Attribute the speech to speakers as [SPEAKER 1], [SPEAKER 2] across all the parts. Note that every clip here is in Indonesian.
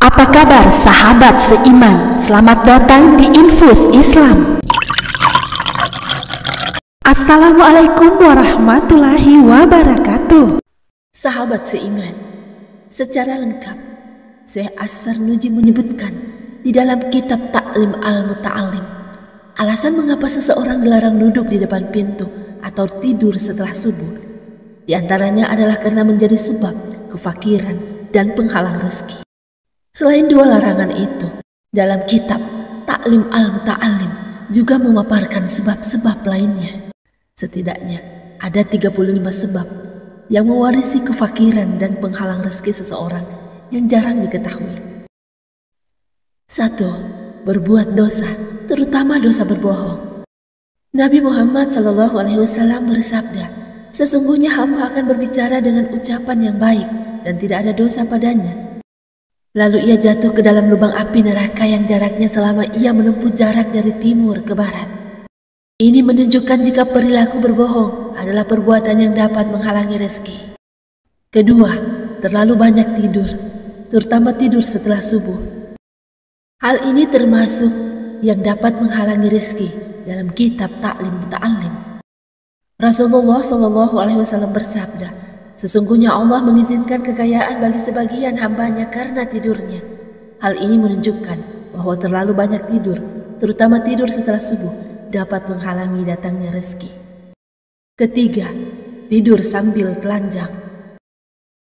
[SPEAKER 1] Apa kabar sahabat seiman? Selamat datang di Infus Islam. Assalamualaikum warahmatullahi wabarakatuh.
[SPEAKER 2] Sahabat seiman, secara lengkap Syekh As-Sarnuji menyebutkan di dalam kitab Ta'lim Al-Muta'allim alasan mengapa seseorang dilarang duduk di depan pintu atau tidur setelah subuh. Di antaranya adalah karena menjadi sebab kefakiran dan penghalang rezeki. Selain dua larangan itu, dalam kitab Ta'lim Al-Muta'allim juga memaparkan sebab-sebab lainnya. Setidaknya ada 35 sebab yang mewarisi kefakiran dan penghalang rezeki seseorang yang jarang diketahui. 1. Berbuat dosa, terutama dosa berbohong. Nabi Muhammad SAW bersabda, sesungguhnya hamba akan berbicara dengan ucapan yang baik dan tidak ada dosa padanya. Lalu ia jatuh ke dalam lubang api neraka yang jaraknya selama ia menempuh jarak dari timur ke barat. Ini menunjukkan jika perilaku berbohong adalah perbuatan yang dapat menghalangi rezeki. Kedua, terlalu banyak tidur, terutama tidur setelah subuh. Hal ini termasuk yang dapat menghalangi rezeki dalam kitab Ta'lim Muta'allim. Rasulullah SAW bersabda, sesungguhnya Allah mengizinkan kekayaan bagi sebagian hambanya karena tidurnya. Hal ini menunjukkan bahwa terlalu banyak tidur, terutama tidur setelah subuh, dapat menghalangi datangnya rezeki. Ketiga, tidur sambil telanjang.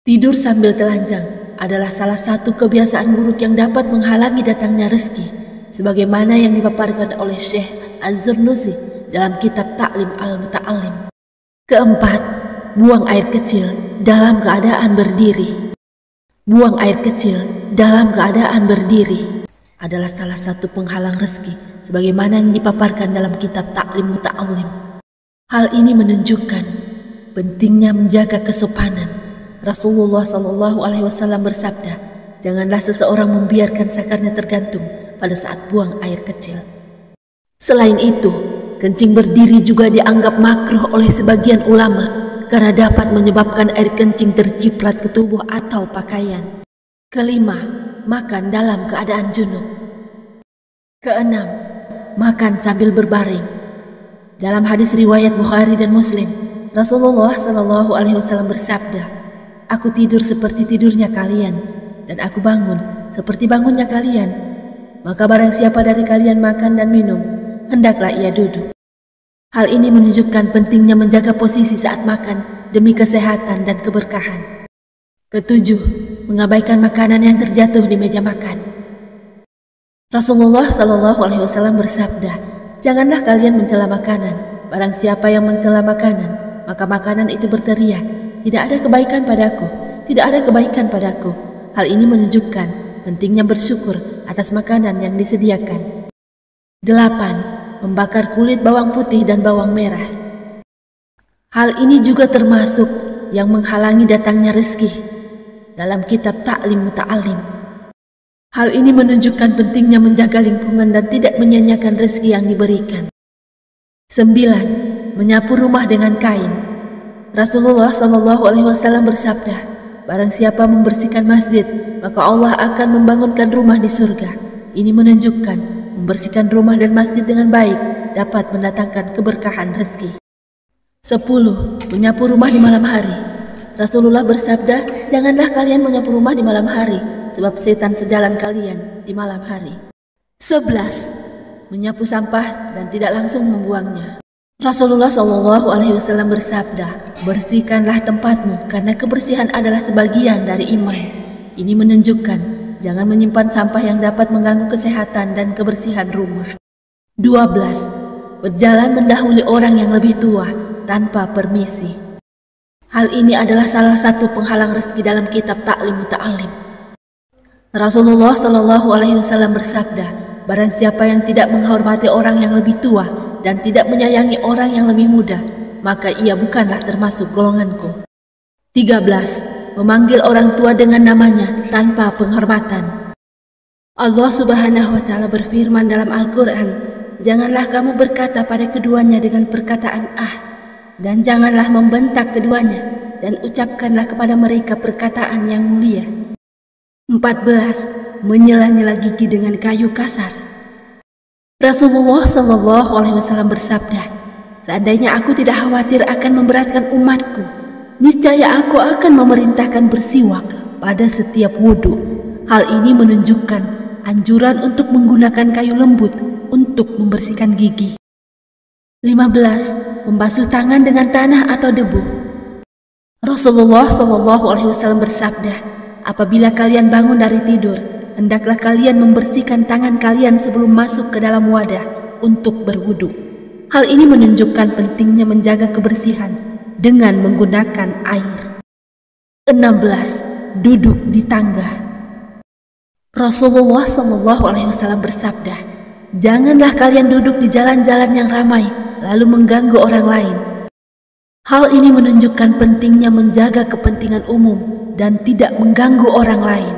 [SPEAKER 2] Tidur sambil telanjang adalah salah satu kebiasaan buruk yang dapat menghalangi datangnya rezeki, sebagaimana yang dipaparkan oleh Syekh Az-Zarnuji dalam kitab Ta'lim Al-Muta'allim. Keempat, buang air kecil dalam keadaan berdiri. Buang air kecil dalam keadaan berdiri adalah salah satu penghalang rezeki sebagaimana yang dipaparkan dalam kitab Ta'lim Muta'allim. Hal ini menunjukkan pentingnya menjaga kesopanan. Rasulullah SAW bersabda, janganlah seseorang membiarkan sakarnya tergantung pada saat buang air kecil. Selain itu, kencing berdiri juga dianggap makruh oleh sebagian ulama karena dapat menyebabkan air kencing terciprat ke tubuh atau pakaian. Kelima, makan dalam keadaan junub. Keenam, makan sambil berbaring. Dalam hadis riwayat Bukhari dan Muslim, Rasulullah SAW bersabda, aku tidur seperti tidurnya kalian, dan aku bangun seperti bangunnya kalian. Maka barang siapa dari kalian makan dan minum, hendaklah ia duduk. Hal ini menunjukkan pentingnya menjaga posisi saat makan demi kesehatan dan keberkahan. Ketujuh, mengabaikan makanan yang terjatuh di meja makan. Rasulullah SAW bersabda, janganlah kalian mencela makanan. Barang siapa yang mencela makanan, maka makanan itu berteriak, tidak ada kebaikan padaku, tidak ada kebaikan padaku. Hal ini menunjukkan pentingnya bersyukur atas makanan yang disediakan. 8. Membakar kulit bawang putih dan bawang merah. Hal ini juga termasuk yang menghalangi datangnya rezeki dalam kitab Ta'lim Muta'allim. Hal ini menunjukkan pentingnya menjaga lingkungan dan tidak menyia-nyiakan rezeki yang diberikan. 9. Menyapu rumah dengan kain. Rasulullah SAW bersabda, barang siapa membersihkan masjid, maka Allah akan membangunkan rumah di surga. Ini menunjukkan membersihkan rumah dan masjid dengan baik dapat mendatangkan keberkahan rezeki. 10. Menyapu rumah di malam hari. Rasulullah bersabda, janganlah kalian menyapu rumah di malam hari, sebab setan sejalan kalian di malam hari. 11. Menyapu sampah dan tidak langsung membuangnya. Rasulullah SAW bersabda, bersihkanlah tempatmu karena kebersihan adalah sebagian dari iman. Ini menunjukkan jangan menyimpan sampah yang dapat mengganggu kesehatan dan kebersihan rumah. 12. Berjalan mendahului orang yang lebih tua tanpa permisi. Hal ini adalah salah satu penghalang rezeki dalam kitab Ta'lim Muta'allim. Rasulullah SAW bersabda, barang siapa yang tidak menghormati orang yang lebih tua dan tidak menyayangi orang yang lebih muda, maka ia bukanlah termasuk golonganku. 13. Memanggil orang tua dengan namanya tanpa penghormatan. Allah Subhanahu wa Ta'ala berfirman dalam Al-Quran, janganlah kamu berkata pada keduanya dengan perkataan dan janganlah membentak keduanya, dan ucapkanlah kepada mereka perkataan yang mulia. 14. menyela-nyela gigi dengan kayu kasar. Rasulullah SAW bersabda, seandainya aku tidak khawatir akan memberatkan umatku, niscaya aku akan memerintahkan bersiwak pada setiap wudhu. Hal ini menunjukkan anjuran untuk menggunakan kayu lembut untuk membersihkan gigi. 15. Membasuh tangan dengan tanah atau debu. Rasulullah SAW bersabda, apabila kalian bangun dari tidur, hendaklah kalian membersihkan tangan kalian sebelum masuk ke dalam wadah untuk berwudu. Hal ini menunjukkan pentingnya menjaga kebersihan dengan menggunakan air. 16. Duduk di tangga. Rasulullah SAW bersabda, janganlah kalian duduk di jalan-jalan yang ramai lalu mengganggu orang lain. Hal ini menunjukkan pentingnya menjaga kepentingan umum dan tidak mengganggu orang lain.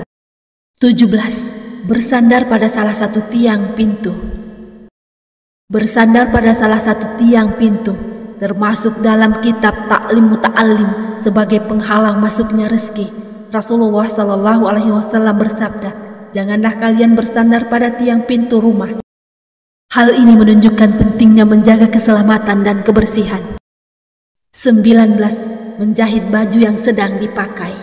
[SPEAKER 2] 17. Bersandar pada salah satu tiang pintu. Bersandar pada salah satu tiang pintu termasuk dalam kitab Ta'lim Muta'allim sebagai penghalang masuknya rezeki. Rasulullah SAW bersabda, janganlah kalian bersandar pada tiang pintu rumah. Hal ini menunjukkan pentingnya menjaga keselamatan dan kebersihan. 19. Menjahit baju yang sedang dipakai.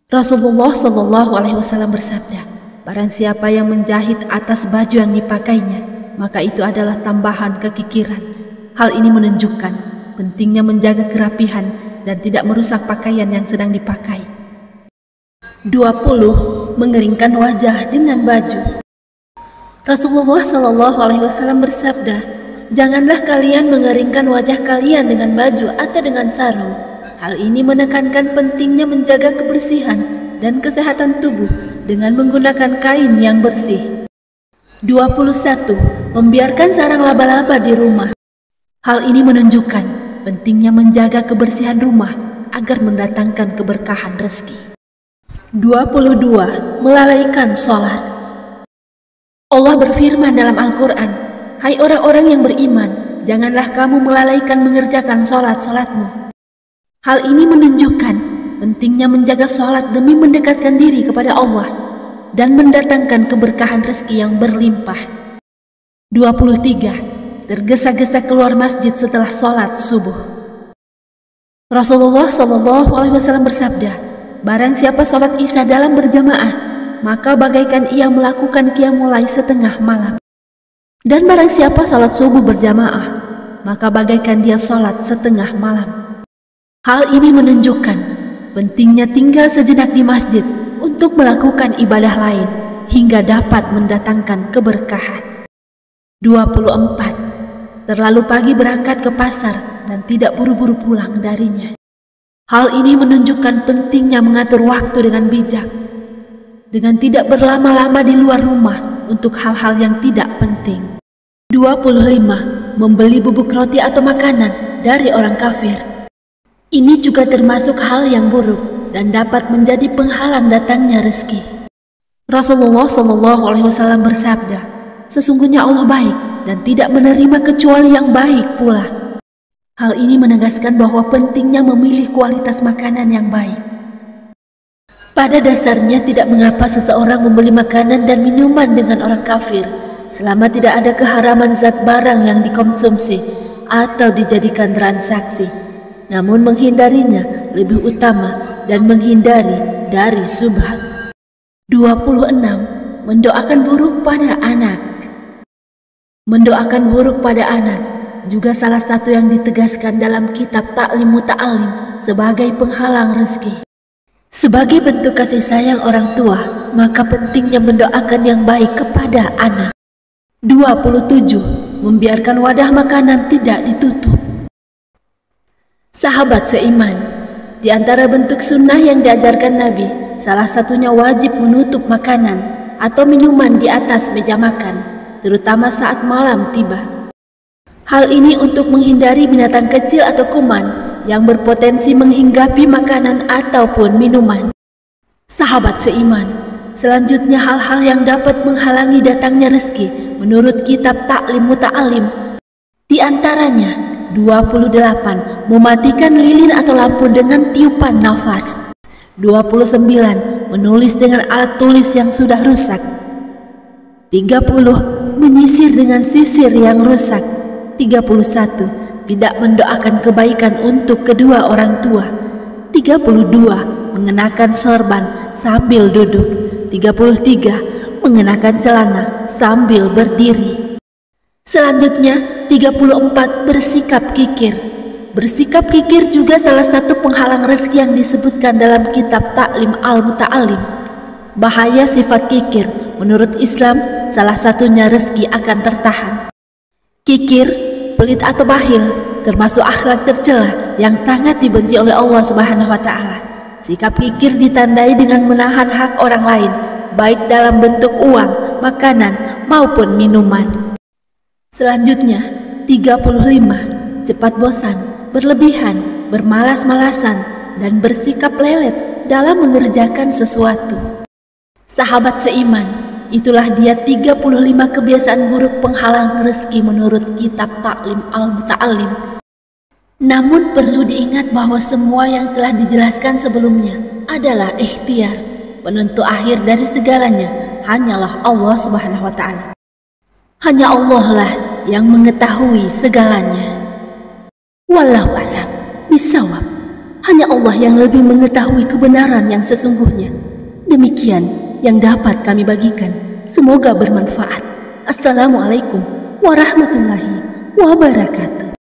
[SPEAKER 2] Rasulullah SAW bersabda, barang siapa yang menjahit atas baju yang dipakainya, maka itu adalah tambahan kekikiran. Hal ini menunjukkan pentingnya menjaga kerapihan dan tidak merusak pakaian yang sedang dipakai. 20. Mengeringkan wajah dengan baju. Rasulullah SAW bersabda, janganlah kalian mengeringkan wajah kalian dengan baju atau dengan sarung. Hal ini menekankan pentingnya menjaga kebersihan dan kesehatan tubuh dengan menggunakan kain yang bersih. 21. Membiarkan sarang laba-laba di rumah. Hal ini menunjukkan pentingnya menjaga kebersihan rumah agar mendatangkan keberkahan rezeki. 22. Melalaikan sholat. Allah berfirman dalam Al-Quran, hai orang-orang yang beriman, janganlah kamu melalaikan mengerjakan sholat-sholatmu. Hal ini menunjukkan pentingnya menjaga sholat demi mendekatkan diri kepada Allah dan mendatangkan keberkahan rezeki yang berlimpah. 23. Tergesa-gesa keluar masjid setelah sholat subuh. Rasulullah SAW bersabda, barang siapa sholat isya dalam berjamaah, maka bagaikan ia melakukan qiyamul lail setengah malam. Dan barang siapa sholat subuh berjamaah, maka bagaikan dia sholat setengah malam. Hal ini menunjukkan pentingnya tinggal sejenak di masjid untuk melakukan ibadah lain hingga dapat mendatangkan keberkahan. 24. Terlalu pagi berangkat ke pasar dan tidak buru-buru pulang darinya. Hal ini menunjukkan pentingnya mengatur waktu dengan bijak, dengan tidak berlama-lama di luar rumah untuk hal-hal yang tidak penting. 25. Membeli bubuk roti atau makanan dari orang kafir. Ini juga termasuk hal yang buruk dan dapat menjadi penghalang datangnya rezeki. Rasulullah SAW bersabda, sesungguhnya Allah baik dan tidak menerima kecuali yang baik pula. Hal ini menegaskan bahwa pentingnya memilih kualitas makanan yang baik. Pada dasarnya tidak mengapa seseorang membeli makanan dan minuman dengan orang kafir selama tidak ada keharaman zat barang yang dikonsumsi atau dijadikan transaksi. Namun menghindarinya lebih utama dan menghindari dari syubhat. 26. Mendoakan buruk pada anak. Mendoakan buruk pada anak juga salah satu yang ditegaskan dalam kitab Ta'lim Muta'allim sebagai penghalang rezeki. Sebagai bentuk kasih sayang orang tua, maka pentingnya mendoakan yang baik kepada anak. 27. Membiarkan wadah makanan tidak ditutup. Sahabat seiman, di antara bentuk sunnah yang diajarkan Nabi, salah satunya wajib menutup makanan atau minuman di atas meja makan, terutama saat malam tiba. Hal ini untuk menghindari binatang kecil atau kuman yang berpotensi menghinggapi makanan ataupun minuman. Sahabat seiman, selanjutnya hal-hal yang dapat menghalangi datangnya rezeki menurut kitab Ta'lim Muta'allim. Di antaranya 28. Mematikan lilin atau lampu dengan tiupan nafas. 29. menulis dengan alat tulis yang sudah rusak. 30. Menyisir dengan sisir yang rusak. 31. Tidak mendoakan kebaikan untuk kedua orang tua. 32. Mengenakan sorban sambil duduk. 33. Mengenakan celana sambil berdiri. Selanjutnya 34. Bersikap kikir. Bersikap kikir juga salah satu penghalang rezeki yang disebutkan dalam kitab Ta'lim Al-Muta'alim. Bahaya sifat kikir, menurut Islam salah satunya rezeki akan tertahan. Kikir, pelit atau bakhil termasuk akhlak tercela yang sangat dibenci oleh Allah Subhanahu wa taala. Sikap kikir ditandai dengan menahan hak orang lain, baik dalam bentuk uang, makanan maupun minuman. Selanjutnya 35. Cepat bosan, berlebihan, bermalas-malasan, dan bersikap lelet dalam mengerjakan sesuatu. Sahabat seiman, itulah dia 35 kebiasaan buruk penghalang rezeki menurut kitab Ta'lim Al-Muta'alim. Namun perlu diingat bahwa semua yang telah dijelaskan sebelumnya adalah ikhtiar. Penentu akhir dari segalanya hanyalah Allah Subhanahu wa taala. Hanya Allah lah yang mengetahui segalanya. Wallahu a'lam bishawab. Hanya Allah yang lebih mengetahui kebenaran yang sesungguhnya. Demikian yang dapat kami bagikan. Semoga bermanfaat. Assalamualaikum warahmatullahi wabarakatuh.